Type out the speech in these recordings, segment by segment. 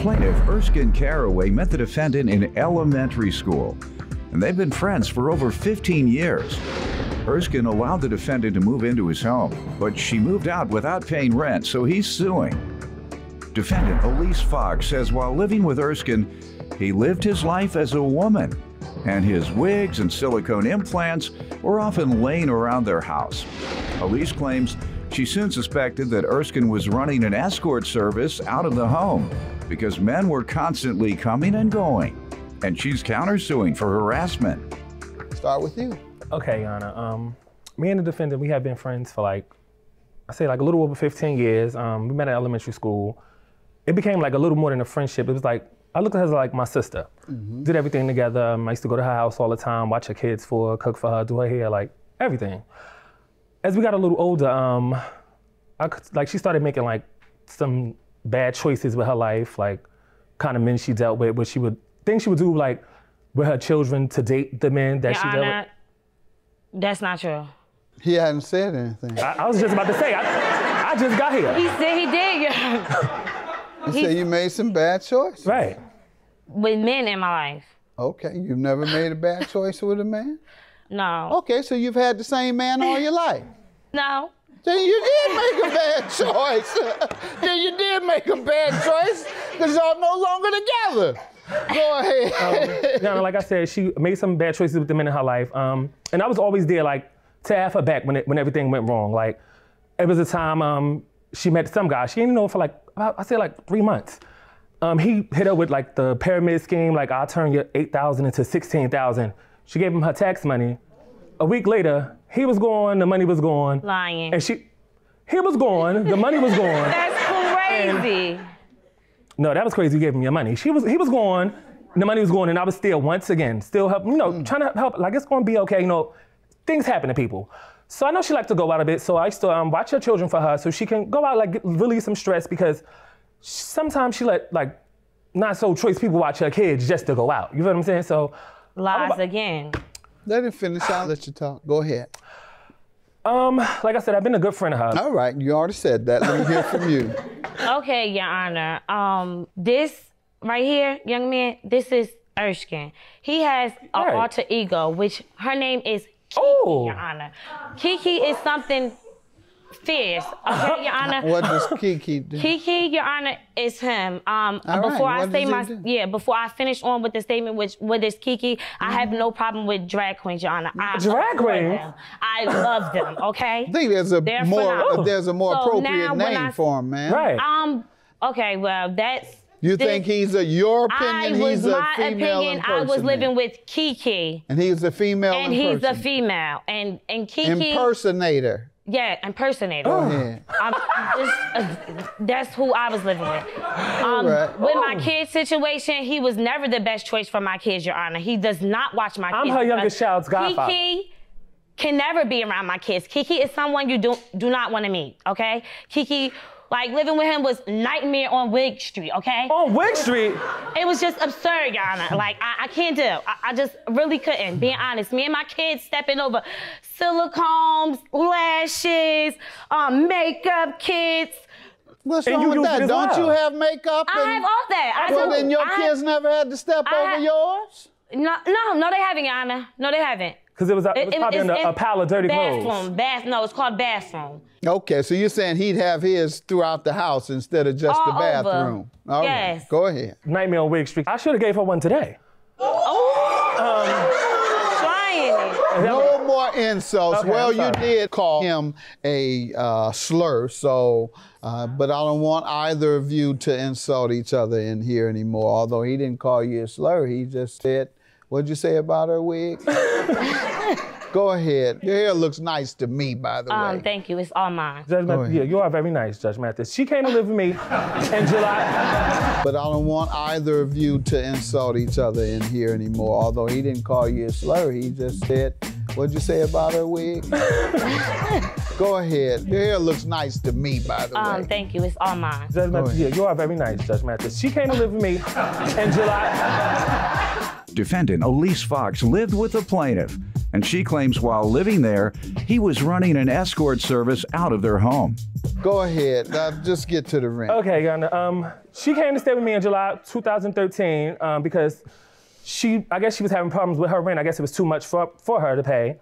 Plaintiff Erskine Caraway met the defendant in elementary school, and they've been friends for over 15 years. Erskine allowed the defendant to move into his home, but she moved out without paying rent, so he's suing. Defendant Elise Fox says while living with Erskine, he lived his life as a woman, and his wigs and silicone implants were often laying around their house. Elise claims she soon suspected that Erskine was running an escort service out of the home because men were constantly coming and going, and she's countersuing for harassment. Start with you. Okay, Yana. Me and the defendant, we have been friends for I say a little over 15 years. We met at elementary school. It became like a little more than a friendship. It was like, I looked at her as like my sister. Did everything together. I used to go to her house all the time, watch her kids for her, cook for her, do her hair, like everything. As we got a little older, she started making like some bad choices with her life, like kind of men she dealt with, but things she would do like with her children to date the men that she dealt with. That's not true. He hadn't said anything. I was just about to say, I just got here. He said he did. You say you made some bad choices? Right. With men in my life. Okay, you've never made a bad choice with a man? No. Okay, so you've had the same man all your life? No. Then you did make a bad choice. Then you did make a bad choice because y'all no longer together. Go ahead. Like I said, she made some bad choices with the men in her life. And I was always there like to have her back when everything went wrong. Like it was a time she met some guy. She didn't know for like 3 months. He hit her with like the pyramid scheme, like I'll turn your $8,000 into $16,000. She gave him her tax money. A week later, he was gone, the money was gone. Lying. And he was gone, the money was gone. That's crazy. No, that was crazy. You gave him your money. He was gone, the money was gone, and I was still once again, trying to help. Like it's gonna be okay. Things happen to people. So I know she liked to go out a bit. So I used to watch her children for her, so she can go out release some stress because sometimes she let not so choice people watch her kids just to go out. You know what I'm saying? So lies again. Let him finish. I'll let you talk. Go ahead. Like I said, I've been a good friend of hers. All right, you already said that. Let me hear from you. Okay, Your Honor. This right here, young man, this is Erskine. He has an alter ego, which her name is Kiki, Your Honor. Kiki is something fierce, okay, Your Honor? What does Kiki do? Kiki, Your Honor, is him. Before I finish on with the statement, what is Kiki, I have no problem with drag queens, Your Honor. Drag queens? I love them, okay? I think there's a more appropriate name for him, man. Right. Okay, well, that's... You think your opinion, he's a female impersonator? I was living with Kiki. And he's a female impersonator? And he's a female. And Kiki... Impersonator. Yeah, impersonator. Go ahead. That's who I was living with. With my kid's situation, he was never the best choice for my kids, Your Honor. He does not watch my kids. I'm her youngest child's godfather. Kiki can never be around my kids. Kiki is someone you do not want to meet, okay? Kiki, living with him was nightmare on Wig Street, okay? On Wig Street? It was just absurd, Your Honor. I can't do. I just really couldn't, being honest. Me and my kids stepping over silicones, lashes, makeup kits. What's wrong with that? Don't you have makeup? I have all that. Well, then your kids never had to step over yours? No, they haven't, Your Honor. No, they haven't. Because it was probably in a pile of dirty clothes. No, it's called bathroom. Okay, so you're saying he'd have his throughout the house instead of just the bathroom. All right, go ahead. Nightmare on Wig Street. I should have gave her one today. Trying. No more insults. Okay, well, you did call him a slur, so, but I don't want either of you to insult each other in here anymore. Although he didn't call you a slur, he just said, what'd you say about her wig? Go ahead. Your hair looks nice to me, by the way. Thank you. It's all mine. Judge Mathis, yeah, you are very nice, Judge Mathis. She came to live with me in July. But I don't want either of you to insult each other in here anymore. Although he didn't call you a slur, he just said, what'd you say about her wig? Go ahead. Your hair looks nice to me, by the way. Thank you. It's all mine. Judge Mathis, yeah, you are very nice, Judge Mathis. She came to live with me in July. Defendant Elise Fox lived with the plaintiff, And she claims while living there, he was running an escort service out of their home. Go ahead. Just get to the rent. Okay, Your Honor. She came to stay with me in July 2013 because I guess she was having problems with her rent. I guess it was too much for her to pay.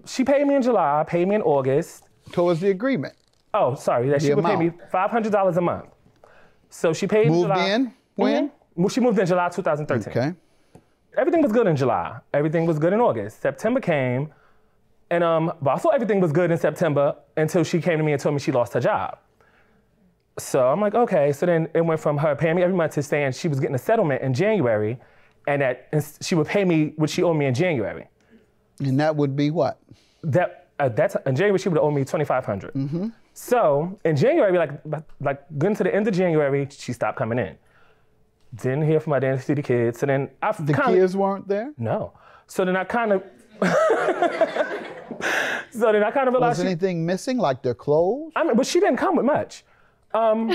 She paid me in July, paid me in August. Towards the agreement. Oh, sorry, that she would pay me $500 a month. So she paid Moved in July. in? When? Mm-hmm. Well, she moved in July 2013. Okay. Everything was good in July. Everything was good in August. September came, and but I thought everything was good in September until she came to me and told me she lost her job. So I'm like, okay. So then it went from her paying me every month to saying she was getting a settlement in January, and that she would pay me what she owed me in January. And that would be what? That's in January she would have owed me $2,500. Mm-hmm. So in January, like getting to the end of January, she stopped coming in. Didn't hear from her, didn't see the kids. So then the kids weren't there? No. So then I kind of realized. Was anything missing, like their clothes? I mean, but she didn't come with much. All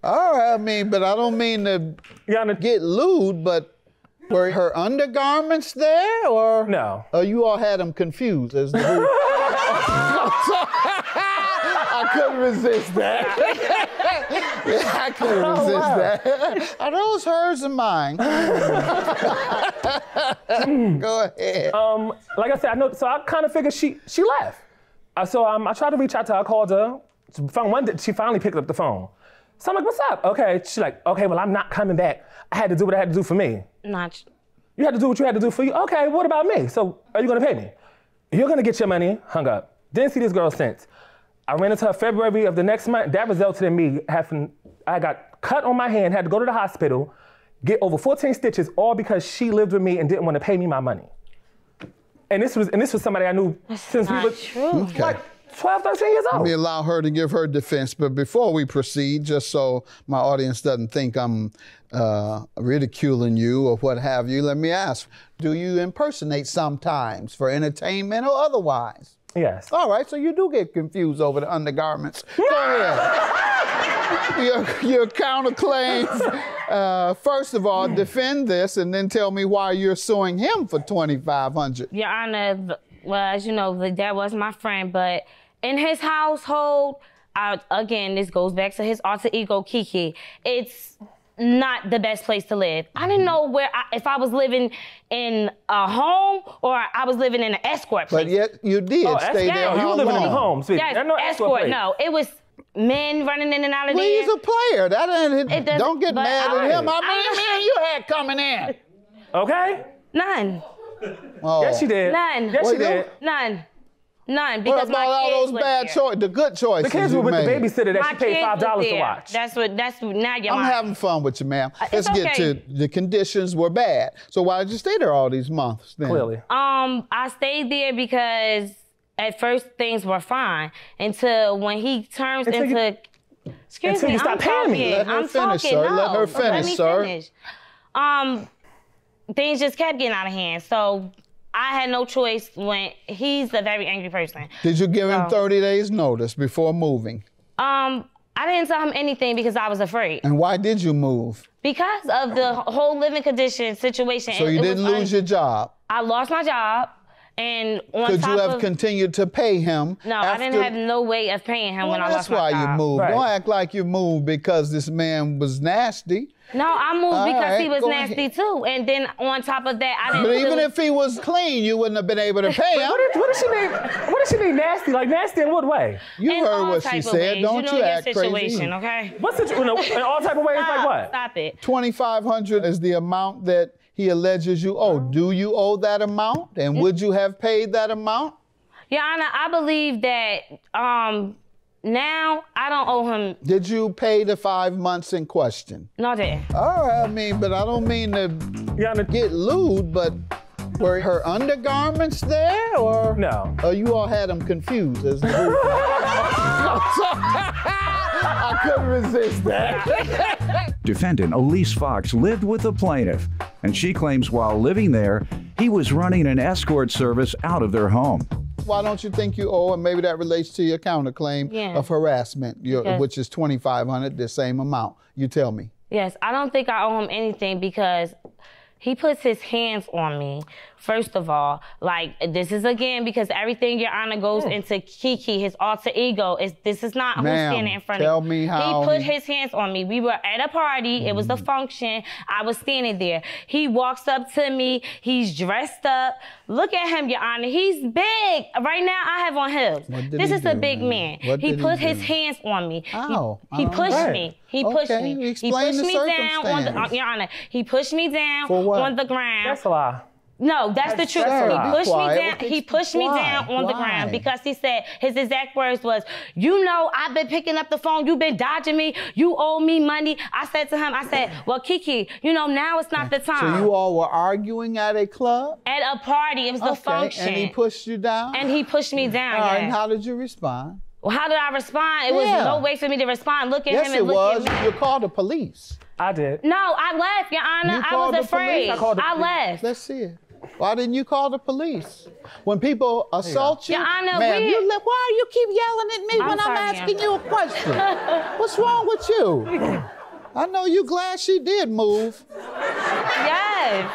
right, I mean, but I don't mean to get lewd, but were her undergarments there, or? No. Or you all had them confused as to who? I couldn't resist that. I couldn't resist that. Are those hers or mine? Go ahead. Like I said, I know. So I kind of figured she left. So I tried to reach out to her. I called her. One day, she finally picked up the phone. So I'm like, "What's up?" Okay. She's like, "Okay, well, I'm not coming back. I had to do what I had to do for me." Not. You had to do what you had to do for you. Okay. What about me? So are you gonna pay me? You're gonna get your money. Hung up. Didn't see this girl since. I ran into her February of the next month. That resulted in me I got cut on my hand, had to go to the hospital, get over 14 stitches, all because she lived with me and didn't want to pay me my money. And this was somebody I knew since we were like 12, 13 years old. Let me allow her to give her defense, but before we proceed, just so my audience doesn't think I'm ridiculing you or what have you, let me ask, do you impersonate sometimes for entertainment or otherwise? Yes. All right, so you do get confused over the undergarments. Go ahead. Your counterclaims. First of all, defend this and then tell me why you're suing him for $2,500. Your Honor, well, as you know, the dad was my friend, but in his household, again, this goes back to his alter ego, Kiki. It's not the best place to live. I didn't know if I was living in a home or I was living in an escort place. But yet you did stay there. You were living in a home. Yes, no escort. No, it was men running in and out of there. there. He's a player. Don't get mad at him. I mean, man, you had coming in. Okay. None. Oh. Yes, she did. None. Yes, she did. None, because what about all those bad choices, the good choices? The kids were with the babysitter that my she paid $5 to watch. That's now you're I'm having fun with you, ma'am. Let's okay. get to the conditions were bad. So why did you stay there all these months then? Clearly. I stayed there because at first things were fine until when he turns into. Excuse me, you stop paying me. Let her finish, sir. Let her finish, sir. Things just kept getting out of hand. So I had no choice when he's a very angry person. Did you give him 30 days notice before moving? I didn't tell him anything because I was afraid. And why did you move? Because of the whole living condition situation. So you didn't lose your job? I lost my job. And could you have continued to pay him? No, I didn't have no way of paying him when I lost my job. That's why you moved. Right. Don't act like you moved because this man was nasty. No, I moved because he was nasty too. And then on top of that, I didn't. But even if he was clean, you wouldn't have been able to pay him. What does she mean? What does she mean nasty? Like nasty in what way? You heard what she said. Don't you act crazy? Okay? What's in all type of ways? Like what? Stop it. $2,500 is the amount that he alleges you owe. Do you owe that amount? And would you have paid that amount? Your Honor, I believe that now I don't owe him. Did you pay the 5 months in question? No, I didn't. All right, I mean, but I don't mean to get lewd, but were her undergarments there or? No. Or you all had them confused as to who? I couldn't resist that. Defendant Elise Fox lived with the plaintiff, and she claims while living there, he was running an escort service out of their home. Why don't you think you owe, and maybe that relates to your counterclaim of harassment, which is $2,500, the same amount. You tell me. Yes, I don't think I owe him anything because He puts his hands on me. First of all, like, this is again because everything, Your Honor, goes into Kiki, his alter ego. This is not who's standing in front of me. Tell me how. He put his hands on me. We were at a party. It was a function. I was standing there. He walks up to me. He's dressed up. Look at him, Your Honor. He's big. Right now, I have on heels. This is a big man. He put his hands on me. How? He pushed me. He pushed Okay, me. He explain pushed the me down on the, Your Honor. He pushed me down on the ground. That's a lie. No, that's the truth. He pushed me down on the ground because he said, his exact words was, you know, I've been picking up the phone. You've been dodging me. You owe me money. I said to him, well, Kiki, you know, now it's not the time. So you all were arguing at a club? At a party. It was the function. And he pushed you down? And he pushed me down, All right, and how did you respond? Well, how did I respond? It was no way for me to respond. Look at him and look at me. Yes, it was. You called the police. I did. No, I left, Your Honor. I was afraid. I left. Let's see it. Why didn't you call the police? When people assault you, Your Honor, ma'am, why you keep yelling at me when I'm asking you a question? What's wrong with you? I know you glad she did move. Yes.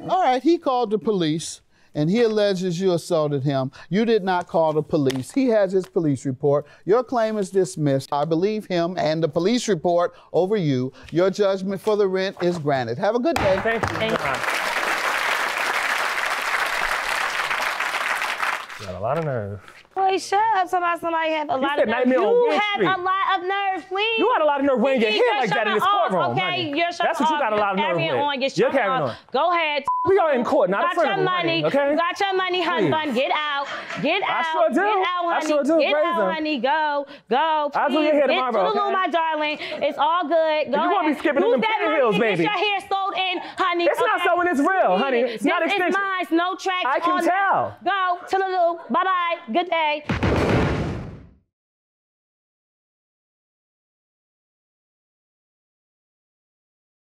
All right, he called the police, and he alleges you assaulted him. You did not call the police. He has his police report. Your claim is dismissed. I believe him and the police report over you. Your judgment for the rent is granted. Have a good day. Thank you. Thank you. Got a lot of nerve. Boy, shut up. Somebody have a lot of nerve. You have a lot of nerve, please. You got a lot of nerve wearing your hair like that in this courtroom. Okay, you're That's what you got a lot of nerve with. You're carrying on. Go ahead. We are in court, not in front of them, honey, okay? Got your money, husband. Get out. Get out. I sure do. Get out, honey. I sure do. Get out, honey. Go. Go. I'll do your hair tomorrow, Get to the my darling. It's all good. Go you won't be skipping in them penny heels, baby. Get your hair sold in, honey. It's not so when it's real, honey. It's not extension. It's mine. No tracks. I can tell. Go. To the Bye-bye. Good day.